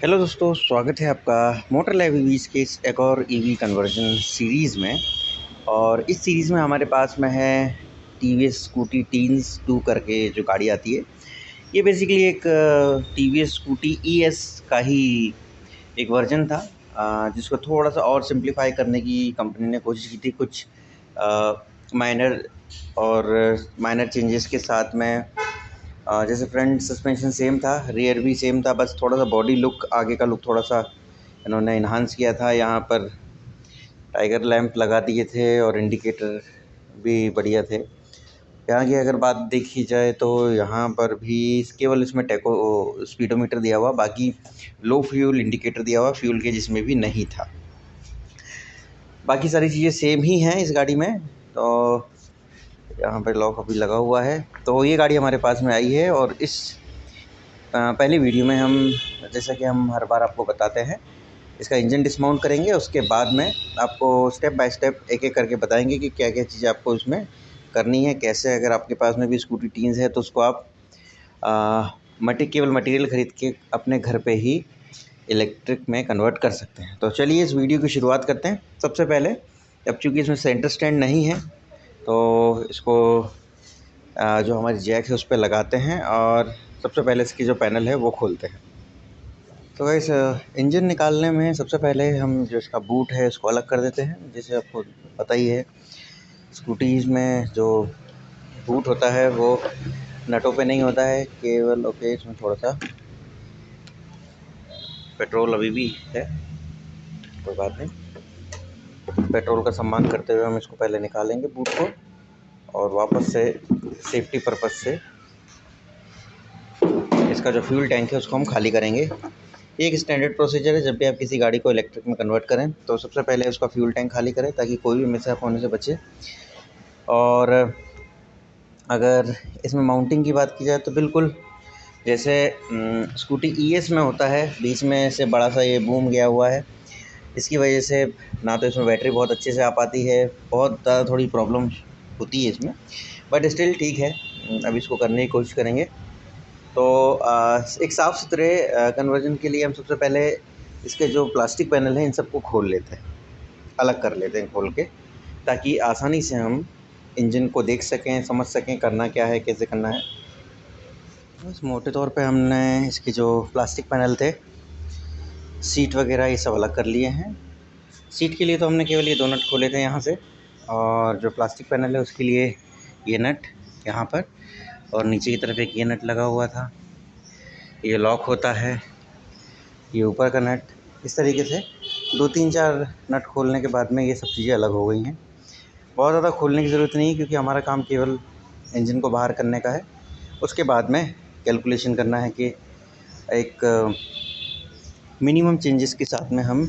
Hello दोस्तों, स्वागत है आपका मोटर लाइव ईवीज़ के इस एक और ईवी कन्वर्जन सीरीज़ में। और इस सीरीज़ में हमारे पास में है टीवीएस स्कूटी टीन्स 2 करके जो गाड़ी आती है। ये बेसिकली एक टीवीएस स्कूटी ईएस का ही एक वर्जन था, जिसको थोड़ा सा और सिंप्लीफाई करने की कंपनी ने कोशिश की थी। कुछ माइनर माइनर चेंजेस के साथ में। जैसे फ्रंट सस्पेंशन सेम था, रियर भी सेम था, बस थोड़ा सा बॉडी लुक, आगे का लुक थोड़ा सा इन्होंने इन्हांस किया था। यहाँ पर टाइगर लैंप लगा दिए थे और इंडिकेटर भी बढ़िया थे। यहाँ की अगर बात देखी जाए तो यहाँ पर भी केवल इसमें स्पीडोमीटर दिया हुआ, बाकी लो फ्यूल इंडिकेटर दिया हुआ, फ्यूल के जिसमें भी नहीं था। बाकी सारी चीज़ें सेम ही हैं इस गाड़ी में। तो यहाँ पर लॉक अभी लगा हुआ है। तो ये गाड़ी हमारे पास में आई है और इस पहली वीडियो में हम, जैसा कि हम हर बार आपको बताते हैं, इसका इंजन डिसमाउंट करेंगे। उसके बाद में आपको स्टेप बाय स्टेप एक एक करके बताएंगे कि क्या क्या चीज़ें आपको इसमें करनी है, कैसे। अगर आपके पास में भी स्कूटी टीन्स है तो उसको आप केवल मटेरियल ख़रीद के अपने घर पे ही इलेक्ट्रिक में कन्वर्ट कर सकते हैं। तो चलिए इस वीडियो की शुरुआत करते हैं। सबसे पहले, अब चूँकि इसमें सेंटर स्टैंड नहीं है तो इसको जो हमारी जैक है उस पर लगाते हैं और सबसे पहले इसकी जो पैनल है वो खोलते हैं। तो इस इंजन निकालने में सबसे पहले हम जो इसका बूट है इसको अलग कर देते हैं। जैसे आपको पता ही है, स्कूटीज़ में जो बूट होता है वो नटों पे नहीं होता है केवल। ओके, इसमें थोड़ा सा पेट्रोल अभी भी है, कोई बात नहीं। पेट्रोल का सम्मान करते हुए हम इसको पहले निकालेंगे बूट को, और वापस से सेफ्टी पर्पज़ से इसका जो फ्यूल टैंक है उसको हम खाली करेंगे। ये एक स्टैंडर्ड प्रोसीजर है, जब भी आप किसी गाड़ी को इलेक्ट्रिक में कन्वर्ट करें तो सबसे पहले उसका फ्यूल टैंक खाली करें ताकि कोई भी मिसअप होने से बचे। और अगर इसमें माउंटिंग की बात की जाए तो बिल्कुल जैसे स्कूटी ईएस में होता है, बीच में से बड़ा सा ये बूम गया हुआ है। इसकी वजह से ना तो इसमें बैटरी बहुत अच्छे से आ पाती है, बहुत ज़्यादा थोड़ी प्रॉब्लम होती है इसमें, बट स्टिल ठीक है। अब इसको करने की कोशिश करेंगे। तो एक साफ़ सुथरे कन्वर्जन के लिए हम सबसे पहले इसके जो प्लास्टिक पैनल हैं इन सबको खोल लेते हैं, अलग कर लेते हैं खोल के, ताकि आसानी से हम इंजन को देख सकें, समझ सकें करना क्या है, कैसे करना है। बस मोटे तौर पे हमने इसके जो प्लास्टिक पैनल थे, सीट वगैरह, ये सब अलग कर लिए हैं। सीट के लिए तो हमने केवल ये दो नट खोले थे यहाँ से, और जो प्लास्टिक पैनल है उसके लिए ये नट यहाँ पर, और नीचे की तरफ एक ये नट लगा हुआ था, ये लॉक होता है, ये ऊपर का नट। इस तरीके से 2-3-4 नट खोलने के बाद में ये सब चीज़ें अलग हो गई हैं। बहुत ज़्यादा खोलने की ज़रूरत नहीं है क्योंकि हमारा काम केवल इंजन को बाहर करने का है। उसके बाद में कैलकुलेशन करना है कि एक मिनिमम चेंजेस के साथ में हम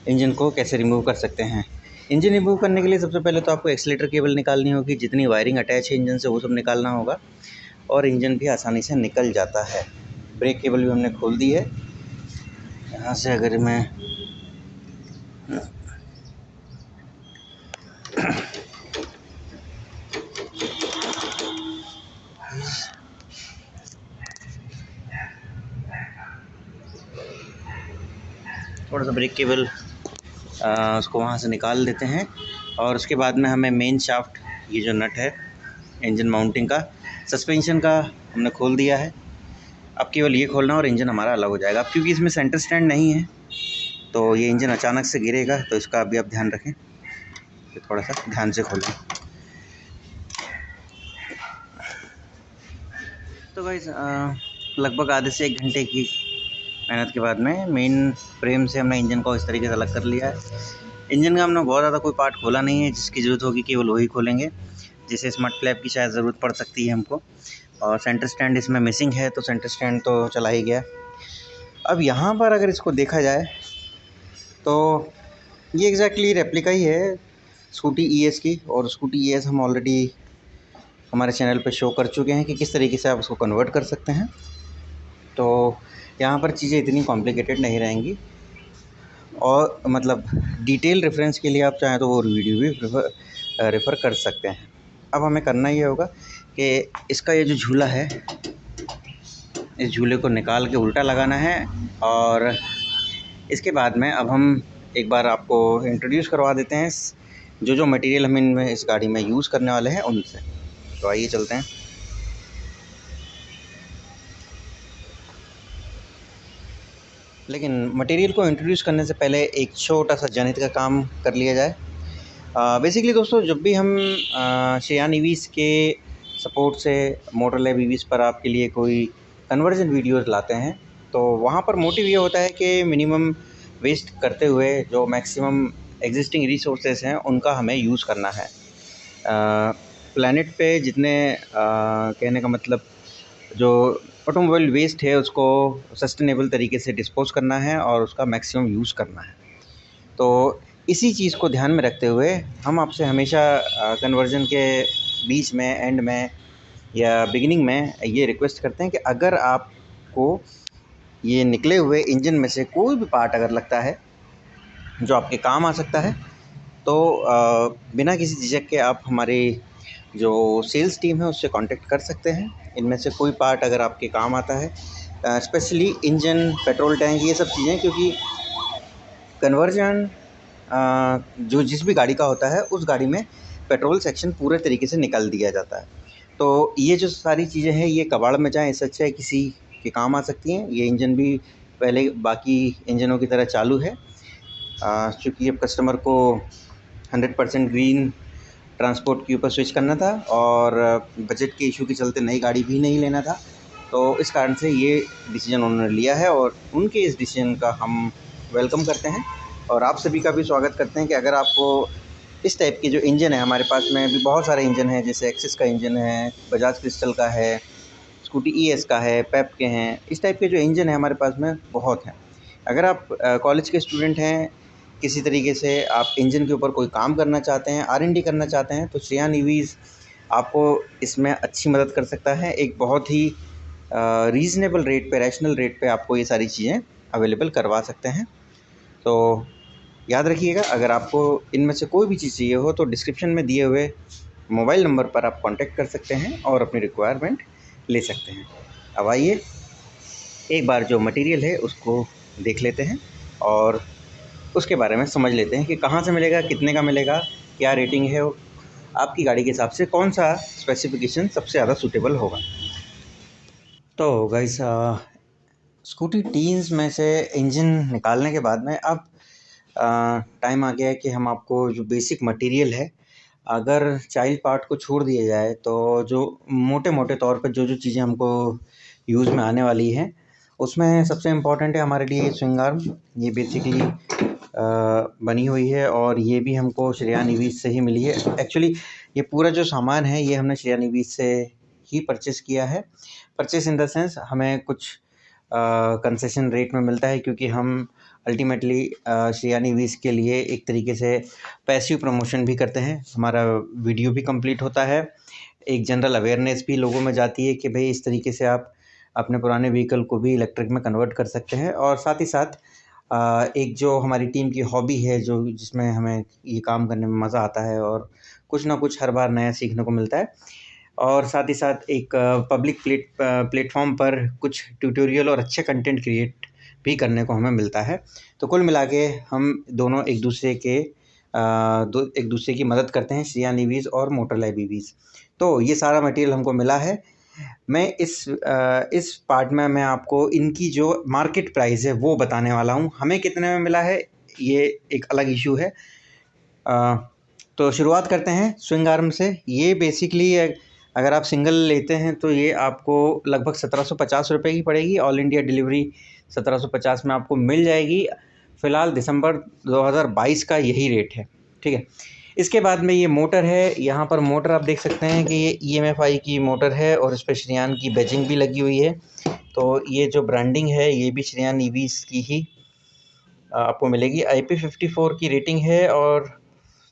इंजन को कैसे रिमूव कर सकते हैं। इंजन रिमूव करने के लिए सबसे पहले तो आपको एक्सीलेटर केबल निकालनी होगी, जितनी वायरिंग अटैच है इंजन से वो सब निकालना होगा, और इंजन भी आसानी से निकल जाता है। ब्रेक केबल भी हमने खोल दी है। यहाँ से अगर मैं थोड़ा सा ब्रेक केबल उसको वहाँ से निकाल देते हैं, और उसके बाद में हमें मेन शाफ्ट, ये जो नट है इंजन माउंटिंग का, सस्पेंशन का, हमने खोल दिया है। अब केवल ये खोलना और इंजन हमारा अलग हो जाएगा। अब क्योंकि इसमें सेंटर स्टैंड नहीं है तो ये इंजन अचानक से गिरेगा, तो इसका अभी आप ध्यान रखें, तो थोड़ा सा ध्यान से खोलें। तो गाइस, लगभग आधे से 1 घंटे की मेहनत के बाद में मेन फ्रेम से हमने इंजन को इस तरीके से अलग कर लिया है। इंजन का हमने बहुत ज़्यादा कोई पार्ट खोला नहीं है, जिसकी ज़रूरत होगी केवल वही खोलेंगे। जैसे स्मार्ट फ्लैप की शायद ज़रूरत पड़ सकती है हमको, और सेंटर स्टैंड इसमें मिसिंग है, तो सेंटर स्टैंड तो चला ही गया। अब यहाँ पर अगर इसको देखा जाए तो ये एग्जैक्टली रेप्लिका ही है स्कूटी ईएस की, और स्कूटी ईएस हम ऑलरेडी हमारे चैनल पे शो कर चुके हैं कि किस तरीके से आप उसको कन्वर्ट कर सकते हैं। तो यहाँ पर चीज़ें इतनी कॉम्प्लिकेटेड नहीं रहेंगी, और मतलब डिटेल रेफरेंस के लिए आप चाहें तो वो वीडियो भी रेफ़र कर सकते हैं। अब हमें करना ये होगा कि इसका ये जो झूला है इस झूले को निकाल के उल्टा लगाना है और इसके बाद में अब हम एक बार आपको इंट्रोड्यूस करवा देते हैं जो मटेरियल हम इनमें इस गाड़ी में यूज़ करने वाले हैं उनसे। तो आइए चलते हैं। लेकिन मटेरियल को इंट्रोड्यूस करने से पहले एक छोटा सा जनहित का काम कर लिया जाए। बेसिकली दोस्तों, जब भी हम श्रेयान ईवीज़ के सपोर्ट से मोटर लैब ईवीज़ पर आपके लिए कोई कन्वर्जन वीडियोज़ लाते हैं तो वहाँ पर मोटिव ये होता है कि मिनिमम वेस्ट करते हुए जो मैक्सिमम एग्जिस्टिंग रिसोर्सेज हैं उनका हमें यूज़ करना है। प्लैनेट पे जितने कहने का मतलब जो ऑटोमोबाइल वेस्ट है उसको सस्टेनेबल तरीके से डिस्पोज़ करना है और उसका मैक्सिमम यूज़ करना है। तो इसी चीज़ को ध्यान में रखते हुए हम आपसे हमेशा कन्वर्जन के बीच में, एंड में या बिगिनिंग में ये रिक्वेस्ट करते हैं कि अगर आपको ये निकले हुए इंजन में से कोई भी पार्ट अगर लगता है जो आपके काम आ सकता है तो बिना किसी झिझक के आप हमारी जो सेल्स टीम है उससे कांटेक्ट कर सकते हैं। इनमें से कोई पार्ट अगर आपके काम आता है, स्पेशली इंजन, पेट्रोल टैंक, ये सब चीज़ें, क्योंकि कन्वर्जन जो जिस भी गाड़ी का होता है उस गाड़ी में पेट्रोल सेक्शन पूरे तरीके से निकाल दिया जाता है। तो ये जो सारी चीज़ें हैं ये कबाड़ में जाएँ, इससे अच्छा है किसी के काम आ सकती हैं। ये इंजन भी पहले बाकी इंजनों की तरह चालू है, चूँकि अब कस्टमर को 100% ग्रीन ट्रांसपोर्ट के ऊपर स्विच करना था और बजट के इशू के चलते नई गाड़ी भी नहीं लेना था, तो इस कारण से ये डिसीजन उन्होंने लिया है और उनके इस डिसीजन का हम वेलकम करते हैं और आप सभी का भी स्वागत करते हैं कि अगर आपको इस टाइप के जो इंजन है, हमारे पास में भी बहुत सारे इंजन हैं, जैसे एक्सिस का इंजन है, बजाज क्रिस्टल का है, स्कूटी ईएस का है, पेप के हैं, इस टाइप के जो इंजन है हमारे पास में बहुत हैं। अगर आप कॉलेज के स्टूडेंट हैं, किसी तरीके से आप इंजन के ऊपर कोई काम करना चाहते हैं, R&D करना चाहते हैं, तो श्रेयान ईवीज़ आपको इसमें अच्छी मदद कर सकता है। एक बहुत ही रीज़नेबल रेट पे, रैशनल रेट पे आपको ये सारी चीज़ें अवेलेबल करवा सकते हैं। तो याद रखिएगा, अगर आपको इनमें से कोई भी चीज़ चाहिए हो तो डिस्क्रिप्शन में दिए हुए मोबाइल नंबर पर आप कांटेक्ट कर सकते हैं और अपनी रिक्वायरमेंट ले सकते हैं। अब आइए एक बार जो मटेरियल है उसको देख लेते हैं और उसके बारे में समझ लेते हैं कि कहाँ से मिलेगा, कितने का मिलेगा, क्या रेटिंग है, आपकी गाड़ी के हिसाब से कौन सा स्पेसिफिकेशन सबसे ज़्यादा सूटेबल होगा। तो गाइस, स्कूटी टीन्स में से इंजन निकालने के बाद में अब टाइम आ गया है कि हम आपको जो बेसिक मटेरियल है, अगर चाइल्ड पार्ट को छोड़ दिया जाए तो जो मोटे मोटे तौर पर जो चीज़ें हमको यूज़ में आने वाली हैं उसमें सबसे इम्पॉर्टेंट है हमारे लिए स्विंग आर्म। ये बेसिकली बनी हुई है और ये भी हमको श्रेयान ईवीज़ से ही मिली है। एक्चुअली ये पूरा जो सामान है ये हमने श्रेयान ईवीज़ से ही परचेज़ किया है। परचेज़ इन द सेंस हमें कुछ कंसेशन रेट में मिलता है, क्योंकि हम अल्टीमेटली श्रेयान ईवीज़ के लिए एक तरीके से पैसिव प्रमोशन भी करते हैं। हमारा वीडियो भी कंप्लीट होता है, एक जनरल अवेयरनेस भी लोगों में जाती है कि भाई इस तरीके से आप अपने पुराने व्हीकल को भी इलेक्ट्रिक में कन्वर्ट कर सकते हैं। और साथ ही साथ एक जो हमारी टीम की हॉबी है, जो जिसमें हमें ये काम करने में मज़ा आता है और कुछ ना कुछ हर बार नया सीखने को मिलता है, और साथ ही साथ एक पब्लिक प्लेटफॉर्म पर कुछ ट्यूटोरियल और अच्छे कंटेंट क्रिएट भी करने को हमें मिलता है। तो कुल मिला के हम दोनों एक दूसरे की मदद करते हैं, श्रेयान ईवीज़ और मोटर लैब ईवीज़। तो ये सारा मटेरियल हमको मिला है। मैं इस पार्ट में मैं आपको इनकी जो मार्केट प्राइस है वो बताने वाला हूँ। हमें कितने में मिला है ये एक अलग इशू है। तो शुरुआत करते हैं स्विंग आर्म से। ये बेसिकली अगर आप सिंगल लेते हैं तो ये आपको लगभग 1750 रुपये की पड़ेगी। ऑल इंडिया डिलीवरी 1750 में आपको मिल जाएगी। फ़िलहाल दिसंबर 2022 का यही रेट है, ठीक है। इसके बाद में ये मोटर है। यहाँ पर मोटर आप देख सकते हैं कि ये EMFI की मोटर है और इस पर श्रेयान की बैजिंग भी लगी हुई है। तो ये जो ब्रांडिंग है ये भी श्रेयान ईवीज़ की ही आपको मिलेगी। IP54 की रेटिंग है और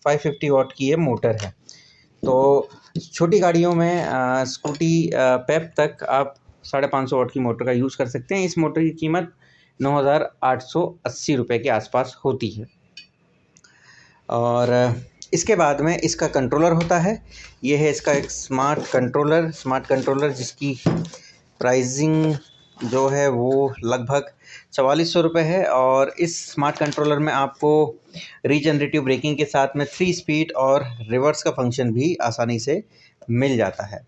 550 वाट की ये मोटर है। तो छोटी गाड़ियों में स्कूटी पेप तक आप 550 वाट की मोटर का यूज़ कर सकते हैं। इस मोटर की कीमत 9880 रुपये के आसपास होती है। और इसके बाद में इसका कंट्रोलर होता है। ये है इसका एक स्मार्ट कंट्रोलर जिसकी प्राइसिंग जो है वो लगभग 4400 रुपये है। और इस स्मार्ट कंट्रोलर में आपको रीजनरेटिव ब्रेकिंग के साथ में 3 स्पीड और रिवर्स का फंक्शन भी आसानी से मिल जाता है।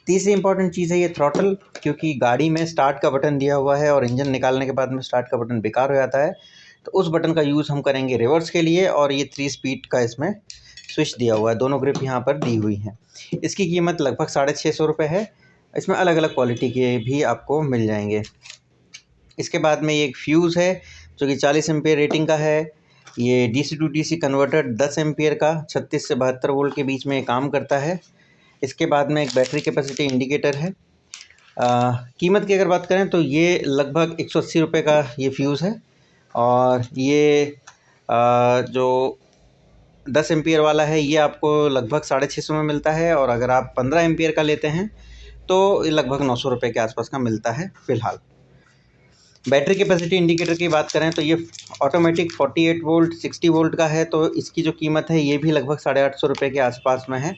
तीसरी इंपॉर्टेंट चीज़ है ये थ्रॉटल, क्योंकि गाड़ी में स्टार्ट का बटन दिया हुआ है और इंजन निकालने के बाद में स्टार्ट का बटन बेकार हो जाता है, तो उस बटन का यूज़ हम करेंगे रिवर्स के लिए। और ये 3 स्पीड का इसमें स्विच दिया हुआ है, दोनों ग्रिप यहाँ पर दी हुई हैं। इसकी कीमत लगभग 650 रुपये है। इसमें अलग अलग क्वालिटी के भी आपको मिल जाएंगे। इसके बाद में ये एक फ्यूज़ है जो कि 40 एम्पियर रेटिंग का है। ये DC to DC converter 10 ampere का 36 से 72 वोल्ट के बीच में काम करता है। इसके बाद में एक बैटरी कैपेसिटी इंडिकेटर है। कीमत की अगर बात करें तो ये लगभग 180 रुपये का ये फ्यूज़ है। और ये जो 10 एम्पियर वाला है ये आपको लगभग 650 में मिलता है। और अगर आप 15 एम्पियर का लेते हैं तो ये लगभग 900 रुपये के आसपास का मिलता है फ़िलहाल। बैटरी कैपेसिटी इंडिकेटर की बात करें तो ये ऑटोमेटिक 48 वोल्ट 60 वोल्ट का है, तो इसकी जो कीमत है ये भी लगभग 850 रुपये के आसपास में है।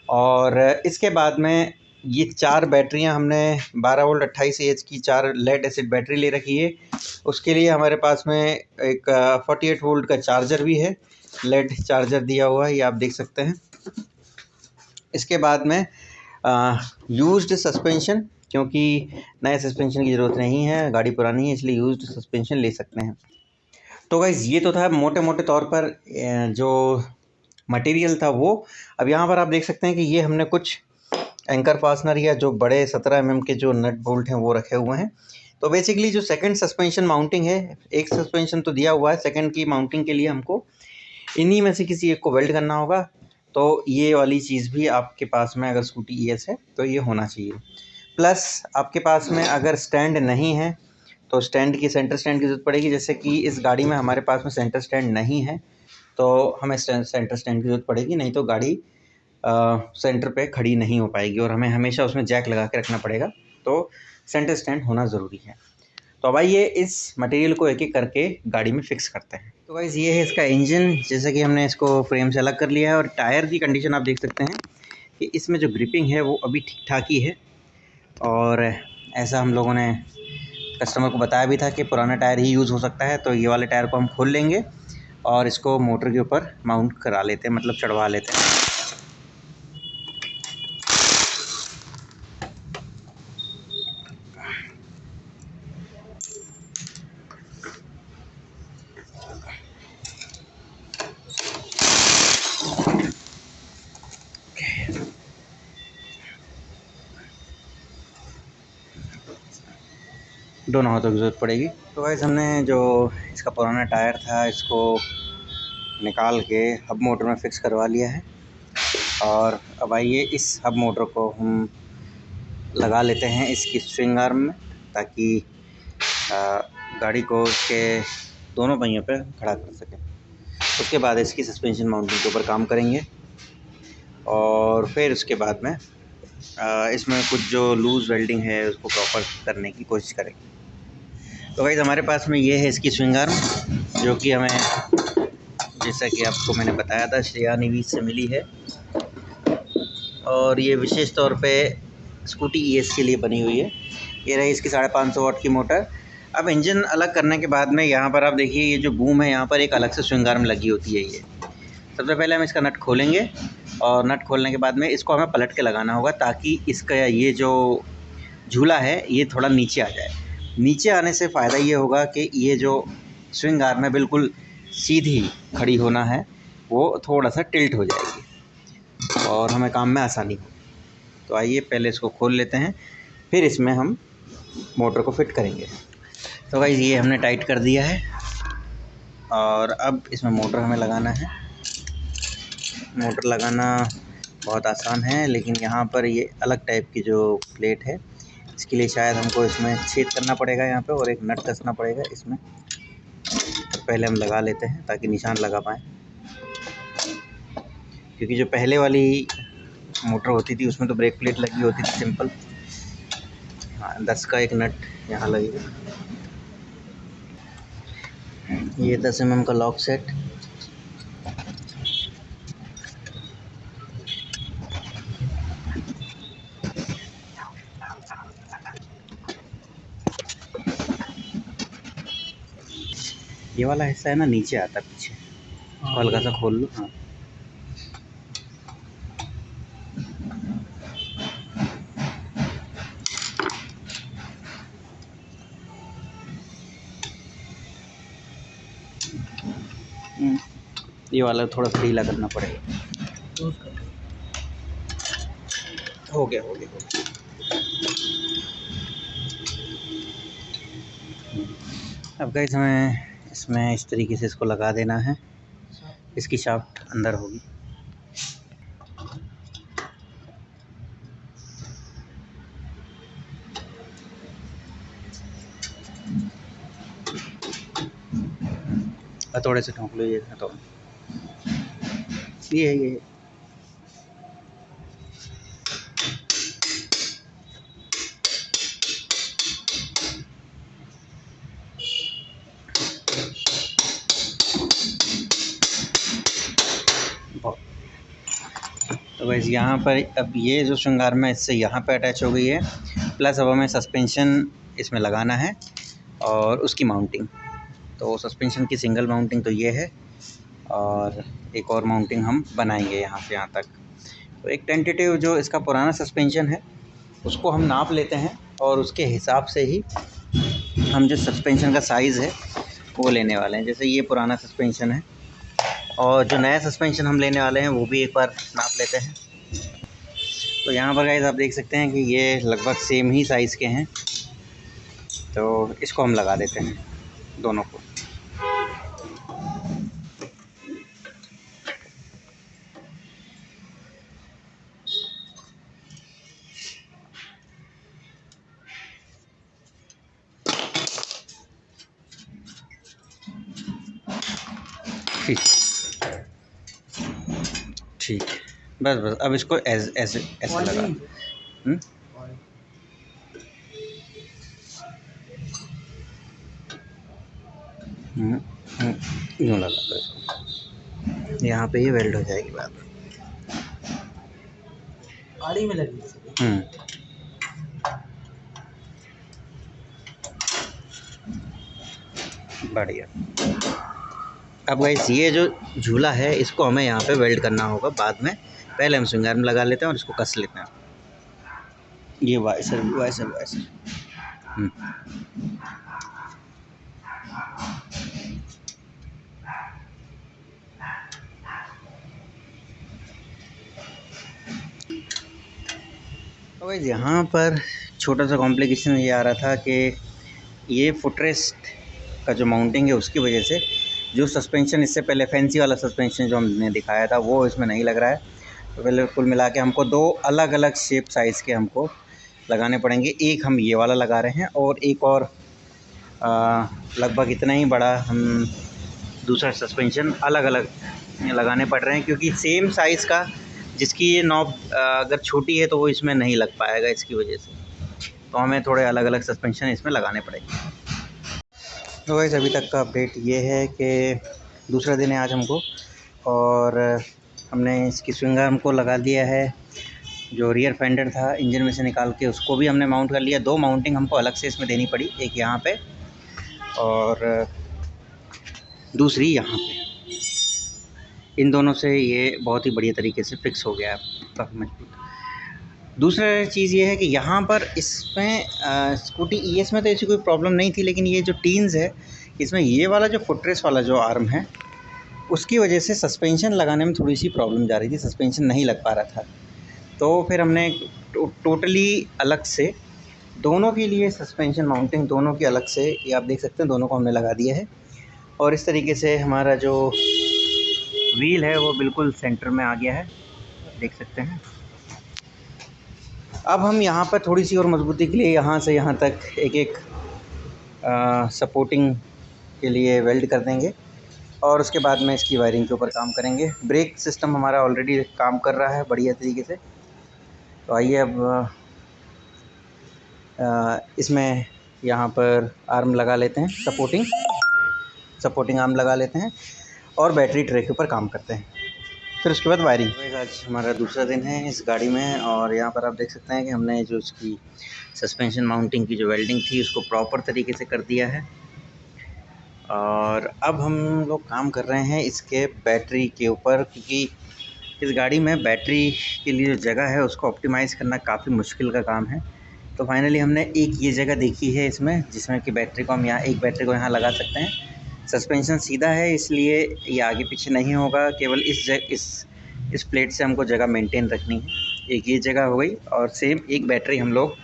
और इसके बाद में ये 4 बैटरियां हमने 12 वोल्ट 28 एएच की 4 लेड एसिड बैटरी ले रखी है। उसके लिए हमारे पास में एक 48 वोल्ट का चार्जर भी है, लेड चार्जर दिया हुआ है, ये आप देख सकते हैं। इसके बाद में यूज्ड सस्पेंशन, क्योंकि नए सस्पेंशन की ज़रूरत नहीं है, गाड़ी पुरानी है इसलिए यूज्ड सस्पेंशन ले सकते हैं। तो गाइज़ ये तो था मोटे मोटे तौर पर जो मटेरियल था वो। अब यहाँ पर आप देख सकते हैं कि ये हमने कुछ एंकर फास्टनर या जो बड़े 17 mm के जो नट बोल्ट हैं वो रखे हुए हैं। तो बेसिकली जो सेकंड सस्पेंशन माउंटिंग है, एक सस्पेंशन तो दिया हुआ है, सेकंड की माउंटिंग के लिए हमको इन्हीं में से किसी एक को वेल्ड करना होगा। तो ये वाली चीज़ भी आपके पास में अगर स्कूटी ES है तो ये होना चाहिए। प्लस आपके पास में अगर स्टैंड नहीं है तो स्टैंड की सेंटर स्टैंड की ज़रूरत पड़ेगी। जैसे कि इस गाड़ी में हमारे पास में सेंटर स्टैंड नहीं है तो हमें सेंटर स्टैंड की ज़रूरत पड़ेगी, नहीं तो गाड़ी सेंटर पे खड़ी नहीं हो पाएगी और हमें हमेशा उसमें जैक लगा के रखना पड़ेगा। तो सेंटर स्टैंड होना ज़रूरी है। तो अब आइए इस मटेरियल को एक एक करके गाड़ी में फ़िक्स करते हैं। तो गाइस ये है इसका इंजन, जैसे कि हमने इसको फ्रेम से अलग कर लिया है। और टायर की कंडीशन आप देख सकते हैं कि इसमें जो ग्रिपिंग है वो अभी ठीक ठाक ही है। और ऐसा हम लोगों ने कस्टमर को बताया भी था कि पुराना टायर ही यूज़ हो सकता है। तो ये वाले टायर को हम खोल लेंगे और इसको मोटर के ऊपर माउंट करा लेते हैं, मतलब चढ़वा लेते हैं। दोनों हाथों की ज़रूरत पड़ेगी। तो गाइस हमने जो इसका पुराना टायर था इसको निकाल के हब मोटर में फ़िक्स करवा लिया है। और अब आइए इस हब मोटर को हम लगा लेते हैं इसकी स्विंग आर्म में, ताकि गाड़ी को इसके दोनों पहियों पे खड़ा कर सकें। उसके बाद इसकी सस्पेंशन माउंटिंग के ऊपर काम करेंगे और फिर उसके बाद में इसमें कुछ जो लूज़ वेल्डिंग है उसको प्रॉपर करने की कोशिश करेंगे। तो गाइस हमारे पास में ये है इसकी स्विंग आर्म, जो कि हमें जैसा कि आपको मैंने बताया था श्रेया ईवीज़ से मिली है। और ये विशेष तौर पे स्कूटी ES के लिए बनी हुई है। ये रही इसकी 550 वाट की मोटर। अब इंजन अलग करने के बाद में यहाँ पर आप देखिए ये जो बूम है यहाँ पर एक अलग से स्विंग आर्म लगी होती है। ये सबसे पहले हम इसका नट खोलेंगे और नट खोलने के बाद में इसको हमें पलट के लगाना होगा, ताकि इसका ये जो झूला है ये थोड़ा नीचे आ जाए। नीचे आने से फ़ायदा ये होगा कि ये जो स्विंग आर्म है बिल्कुल सीधी खड़ी होना है, वो थोड़ा सा टिल्ट हो जाएगी और हमें काम में आसानी हो। तो आइए पहले इसको खोल लेते हैं, फिर इसमें हम मोटर को फिट करेंगे। तो गाइस ये हमने टाइट कर दिया है और अब इसमें मोटर हमें लगाना है। मोटर लगाना बहुत आसान है, लेकिन यहाँ पर ये अलग टाइप की जो प्लेट है इसके लिए शायद हमको इसमें छेद करना पड़ेगा यहाँ पे और एक नट कसना पड़ेगा इसमें। तो पहले हम लगा लेते हैं ताकि निशान लगा पाएँ, क्योंकि जो पहले वाली मोटर होती थी उसमें तो ब्रेक प्लेट लगी होती थी सिंपल। हाँ 10 का एक नट यहाँ लगेगा। ये 10 mm का लॉक सेट, ये वाला हिस्सा है ना नीचे आता पीछे, इसको हल्का सा खोल लो। हाँ ये वाला थोड़ा ढीला करना पड़ेगा। हो गया हो गया हो गया। अब गाइस हमें इसमें इस तरीके से इसको लगा देना है, इसकी शाफ्ट अंदर होगी। थोड़े से ठोक लो ये तो ये तो वैसे यहाँ पर अब ये जो श्रृंगार में इससे यहाँ पे अटैच हो गई है, प्लस अब हमें सस्पेंशन इसमें लगाना है और उसकी माउंटिंग। तो सस्पेंशन की सिंगल माउंटिंग तो ये है, और एक और माउंटिंग हम बनाएंगे यहाँ से यहाँ तक। तो एक टेंटेटिव जो इसका पुराना सस्पेंशन है उसको हम नाप लेते हैं, और उसके हिसाब से ही हम जो सस्पेंशन का साइज़ है वो लेने वाले हैं। जैसे ये पुराना सस्पेंशन है, और जो नया सस्पेंशन हम लेने वाले हैं वो भी एक बार नाप लेते हैं। तो यहाँ पर गाइस आप देख सकते हैं कि ये लगभग सेम ही साइज़ के हैं, तो इसको हम लगा देते हैं दोनों को। ठीक ठीक है, बस बस अब इसको ऐसे ऐसे लगा। यूँ लगा दो इसको, यहाँ पे ही वेल्ड हो जाएगी बात। गाड़ी में लगी बढ़िया। अब गाइस ये जो झूला है इसको हमें यहाँ पे वेल्ड करना होगा बाद में, पहले हम श्रृंगार में लगा लेते हैं और इसको कस लेते हैं। ये वाइसर वाइसर वाइसर तो गाइस यहाँ पर छोटा सा कॉम्प्लिकेशन ये आ रहा था कि ये फुटरेस्ट का जो माउंटिंग है उसकी वजह से जो सस्पेंशन इससे पहले फैंसी वाला सस्पेंशन जो हमने दिखाया था वो इसमें नहीं लग रहा है। तो पहले कुल मिला के हमको दो अलग अलग शेप साइज़ के हमको लगाने पड़ेंगे। एक हम ये वाला लगा रहे हैं, और एक और लगभग इतना ही बड़ा हम दूसरा सस्पेंशन अलग अलग लगाने पड़ रहे हैं, क्योंकि सेम साइज़ का जिसकी ये नॉब अगर छोटी है तो वो इसमें नहीं लग पाएगा इसकी वजह से, तो हमें थोड़े अलग अलग सस्पेंशन इसमें लगाने पड़ेंगे। तो गाइस अभी तक का अपडेट ये है कि दूसरा दिन है आज हमको, और हमने इसकी स्विंग आर्म को लगा दिया है। जो रियर फेंडर था इंजन में से निकाल के उसको भी हमने माउंट कर लिया। दो माउंटिंग हमको अलग से इसमें देनी पड़ी, एक यहाँ पे और दूसरी यहाँ पे। इन दोनों से ये बहुत ही बढ़िया तरीके से फिक्स हो गया है, काफ़ी मजबूत। दूसरा चीज़ ये है कि यहाँ पर इसमें स्कूटी ES में तो ऐसी कोई प्रॉब्लम नहीं थी, लेकिन ये जो टीन्स है इसमें ये वाला जो फुटरेस्ट वाला जो आर्म है उसकी वजह से सस्पेंशन लगाने में थोड़ी सी प्रॉब्लम जा रही थी, सस्पेंशन नहीं लग पा रहा था। तो फिर हमने टोटली अलग से दोनों के लिए सस्पेंशन माउंटिंग दोनों की अलग से, ये आप देख सकते हैं दोनों को हमने लगा दिया है, और इस तरीके से हमारा जो व्हील है वो बिल्कुल सेंटर में आ गया है, देख सकते हैं। अब हम यहाँ पर थोड़ी सी और मजबूती के लिए यहाँ से यहाँ तक एक एक सपोर्टिंग के लिए वेल्ड कर देंगे, और उसके बाद में इसकी वायरिंग के ऊपर काम करेंगे। ब्रेक सिस्टम हमारा ऑलरेडी काम कर रहा है बढ़िया तरीके से। तो आइए अब इसमें यहाँ पर आर्म लगा लेते हैं, सपोर्टिंग आर्म लगा लेते हैं, और बैटरी ट्रे के ऊपर काम करते हैं, फिर उसके बाद वायरिंग। आज हमारा दूसरा दिन है इस गाड़ी में, और यहाँ पर आप देख सकते हैं कि हमने जो इसकी सस्पेंशन माउंटिंग की जो वेल्डिंग थी उसको प्रॉपर तरीके से कर दिया है। और अब हम लोग काम कर रहे हैं इसके बैटरी के ऊपर, क्योंकि इस गाड़ी में बैटरी के लिए जो जगह है उसको ऑप्टिमाइज़ करना काफ़ी मुश्किल का काम है। तो फाइनली हमने एक ये जगह देखी है इसमें, जिसमें कि बैटरी को हम यहाँ एक बैटरी को यहाँ लगा सकते हैं। सस्पेंशन सीधा है इसलिए ये आगे पीछे नहीं होगा, केवल इस प्लेट से हमको जगह मेंटेन रखनी है। एक ये जगह हो गई, और सेम एक बैटरी हम लोग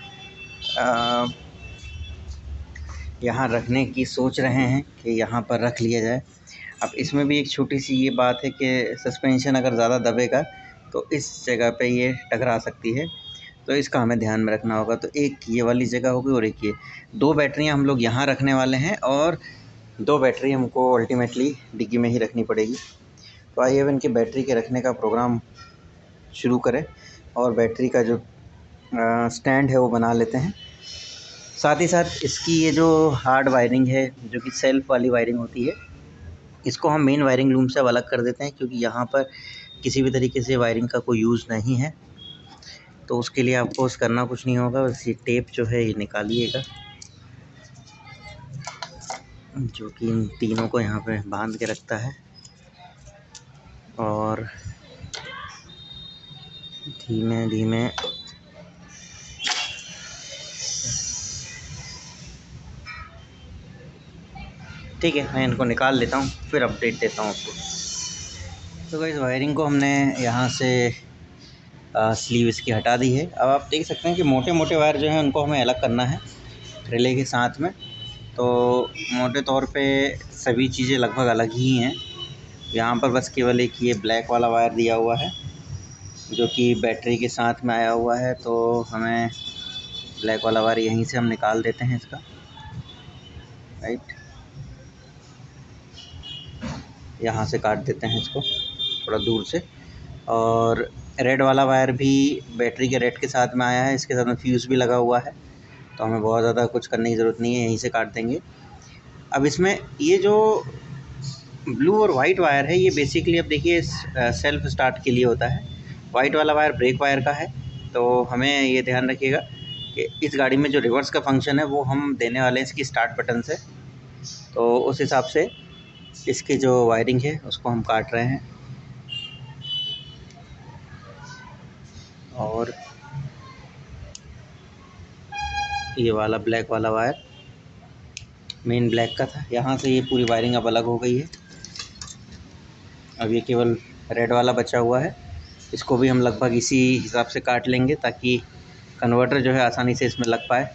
यहाँ रखने की सोच रहे हैं कि यहाँ पर रख लिया जाए। अब इसमें भी एक छोटी सी ये बात है कि सस्पेंशन अगर ज़्यादा दबेगा तो इस जगह पे ये टकरा सकती है, तो इसका हमें ध्यान में रखना होगा। तो एक ये वाली जगह होगी और एक ये, 2 बैटरियाँ हम लोग यहाँ रखने वाले हैं और 2 बैटरी हमको अल्टीमेटली डिग्गी में ही रखनी पड़ेगी। तो आइए अब इनके बैटरी के रखने का प्रोग्राम शुरू करें और बैटरी का जो स्टैंड है वो बना लेते हैं। साथ ही साथ इसकी ये जो हार्ड वायरिंग है, जो कि सेल्फ वाली वायरिंग होती है, इसको हम मेन वायरिंग लूम से अब अलग कर देते हैं, क्योंकि यहाँ पर किसी भी तरीके से वायरिंग का कोई यूज़ नहीं है। तो उसके लिए आपको करना कुछ नहीं होगा, बस ये टेप जो है ये निकालिएगा, जो कि इन तीनों को यहाँ पे बांध के रखता है। और धीमे धीमे ठीक है, मैं इनको निकाल लेता हूँ, फिर अपडेट देता हूँ आपको। तो गाइस, वायरिंग को हमने यहाँ से स्लीव इसकी हटा दी है। अब आप देख सकते हैं कि मोटे मोटे वायर जो हैं उनको हमें अलग करना है रिले के साथ में। तो मोटे तौर पे सभी चीज़ें लगभग अलग ही हैं। यहाँ पर बस केवल एक ये ब्लैक वाला वायर दिया हुआ है, जो कि बैटरी के साथ में आया हुआ है। तो हमें ब्लैक वाला वायर यहीं से हम निकाल देते हैं इसका, राइट, यहाँ से काट देते हैं इसको थोड़ा दूर से। और रेड वाला वायर भी बैटरी के रेड के साथ में आया है, इसके साथ में फ्यूज़ भी लगा हुआ है, तो हमें बहुत ज़्यादा कुछ करने की ज़रूरत नहीं है, यहीं से काट देंगे। अब इसमें ये जो ब्लू और वाइट वायर है, ये बेसिकली अब देखिए सेल्फ स्टार्ट के लिए होता है। वाइट वाला वायर ब्रेक वायर का है। तो हमें ये ध्यान रखिएगा कि इस गाड़ी में जो रिवर्स का फंक्शन है वो हम देने वाले हैं इसकी स्टार्ट बटन से। तो उस हिसाब से इसकी जो वायरिंग है उसको हम काट रहे हैं। और ये वाला ब्लैक वाला वायर मेन ब्लैक का था, यहाँ से ये पूरी वायरिंग अब अलग हो गई है। अब ये केवल रेड वाला बचा हुआ है, इसको भी हम लगभग इसी हिसाब से काट लेंगे ताकि कन्वर्टर जो है आसानी से इसमें लग पाए।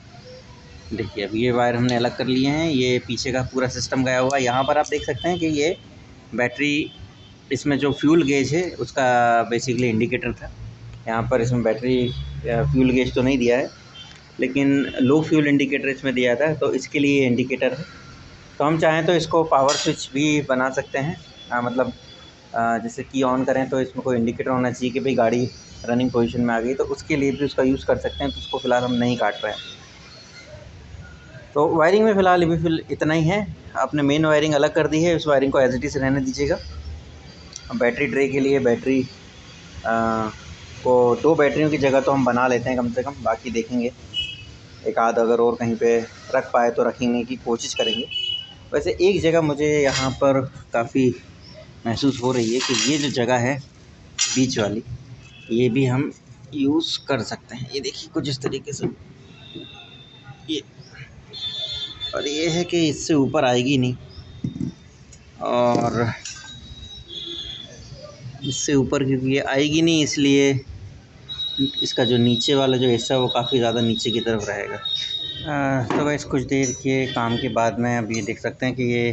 देखिए, अब ये वायर हमने अलग कर लिए हैं, ये पीछे का पूरा सिस्टम गया हुआ है। यहाँ पर आप देख सकते हैं कि ये बैटरी, इसमें जो फ्यूल गेज है उसका बेसिकली इंडिकेटर था। यहाँ पर इसमें बैटरी फ्यूल गेज तो नहीं दिया है, लेकिन लो फ्यूल इंडिकेटर इसमें दिया था, तो इसके लिए इंडिकेटर है। तो हम चाहें तो इसको पावर स्विच भी बना सकते हैं, मतलब जैसे की ऑन करें तो इसमें कोई इंडिकेटर होना चाहिए कि भाई गाड़ी रनिंग पोजीशन में आ गई, तो उसके लिए भी उसका यूज़ कर सकते हैं। तो उसको फ़िलहाल हम नहीं काट रहे हैं। तो वायरिंग में फ़िलहाल अभी इतना ही है। आपने मेन वायरिंग अलग कर दी है, उस वायरिंग को एज इट इज़ रहने दीजिएगा। बैटरी ट्रे के लिए बैटरी को 2 बैटरियों की जगह तो हम बना लेते हैं कम से कम, बाकी देखेंगे एक आध अगर और कहीं पे रख पाए तो रखने की कोशिश करेंगे। वैसे एक जगह मुझे यहाँ पर काफ़ी महसूस हो रही है कि ये जो जगह है बीच वाली, ये भी हम यूज़ कर सकते हैं। ये देखिए कुछ इस तरीके से ये, और ये है कि इससे ऊपर आएगी नहीं, और इससे ऊपर क्योंकि ये आएगी नहीं इसलिए इसका जो नीचे वाला जो हिस्सा है वो काफ़ी ज़्यादा नीचे की तरफ रहेगा। तो गाइस, कुछ देर के काम के बाद में अब ये देख सकते हैं कि ये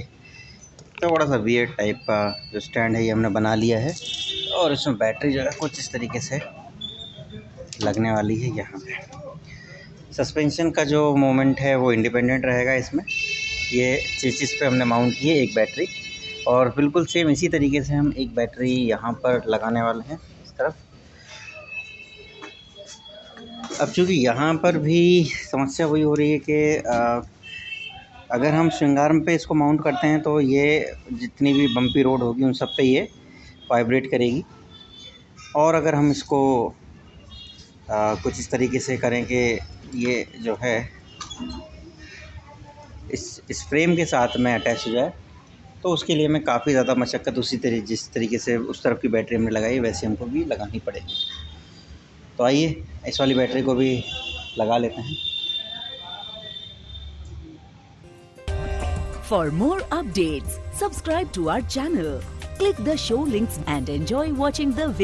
थोड़ा सा वियर्ड टाइप का जो स्टैंड है ये हमने बना लिया है, और इसमें बैटरी जो है कुछ इस तरीके से लगने वाली है। यहाँ पे सस्पेंशन का जो मोमेंट है वो इंडिपेंडेंट रहेगा इसमें। ये चेसिस पे हमने माउंट की है एक बैटरी, और बिल्कुल सेम इसी तरीके से हम एक बैटरी यहाँ पर लगाने वाले हैं इस तरफ। अब चूँकि यहाँ पर भी समस्या वही हो रही है कि अगर हम श्रृंगार पे इसको माउंट करते हैं तो ये जितनी भी बम्पी रोड होगी उन सब पे ये वाइब्रेट करेगी। और अगर हम इसको कुछ इस तरीके से करें कि ये जो है इस फ्रेम के साथ में अटैच हो जाए, तो उसके लिए हमें काफ़ी ज़्यादा मशक्क़त जिस तरीके से उस तरफ की बैटरी हमने लगाई वैसे हमको भी लगानी पड़ेगी। तो आइए इस वाली बैटरी को भी लगा लेते हैं। For more updates, subscribe to our channel, click the show links and enjoy watching the video.